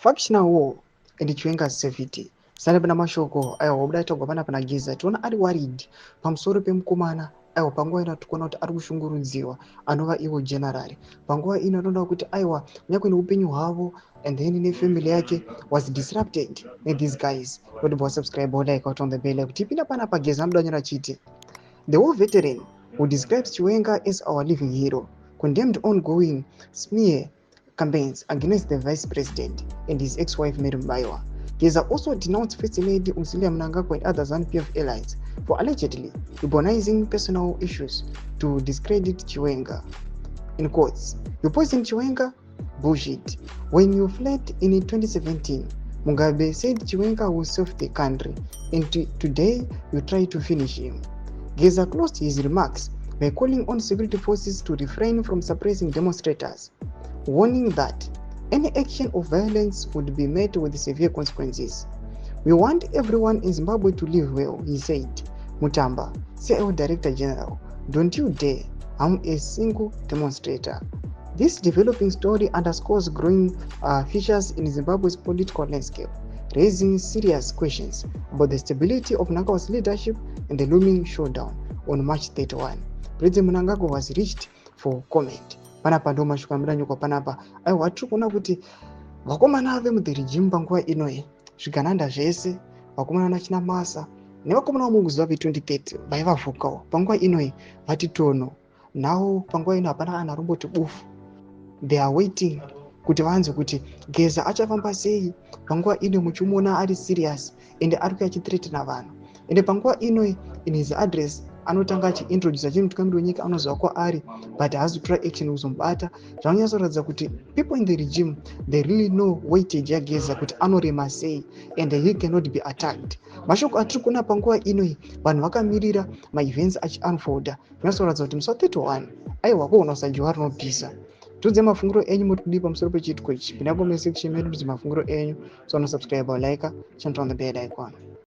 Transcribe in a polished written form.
Factional war and Chiwenga's safety. Sale pana mashoko ayo wabudaitorwa pana Geza tiona ari worried pamusoro pemukomana aiwa panguva ino tikuona kuti ari kushungurudziwa anova iwo general. Panguva ino tinoda kuti aiwa nyangwe neupenyu hwavo and then nefamily yake was disrupted these guys. Kuti subscribe or like out on the bell kuti ipinda panapa Geza anodanyira chiti. The war veteran who describes Chiwenga as our living hero condemned ongoing smear campaigns against the vice president and his ex-wife Mary Mbayiwa. Geza also denounced First Lady Umsilia Mnangagwa and other ZANU-PF allies for allegedly weaponizing personal issues to discredit Chiwenga. In quotes, "You poisoned Chiwenga? Bullshit. When you fled in 2017, Mugabe said Chiwenga would save the country, and today you try to finish him." Geza closed his remarks by calling on security forces to refrain from suppressing demonstrators, warning that any action of violence would be met with severe consequences. "We want everyone in Zimbabwe to live well," he said. Mutamba, CIO Director General, "Don't you dare harm a single demonstrator." This developing story underscores growing fissures in Zimbabwe's political landscape, raising serious questions about the stability of Mnangagwa's leadership and the looming showdown on March 31. President Mnangagwa was reached for comment. Panapa ndo mashuka mbiranyo panapa aiwa tiri kuona kuti vakomana ave mutheregime panguva inoyi zvigananda zvese vakomana vachina masa nevakomana vamuzimbabwe 2030 vaivavhukawo panguva inoyi vati tono nawo panguva ino hapana kana rumboti bufu. They are waiting kuti vanzwe kuti Geza achafamba sei panguva ino muchimuona ari serious ende ari kuuya achithreatena vanhu ende panguva inoyi in his address anotanga achiintroduce chinhu mutungamiri wenyika anoziva kwaari but haasi kutora action kuzomubata. Zvanonyatsoratidza kuti people in the regime they really know weightage yaGeza kuti anorema sei and he cannot be attacked. Mashoko atiri kuona panguva inoyi vanhu vakamirira maevents achiunfolda zvinatsoratidza kuti musi wa31 aiwa kuona usajiwa rinopisa. Tudze mafungiro enyu muri kudii pamusoro pechiitiko ichi. Pinda comment section medu tudze mafungiro enyu. So subscribe or like, turn on the bell icon.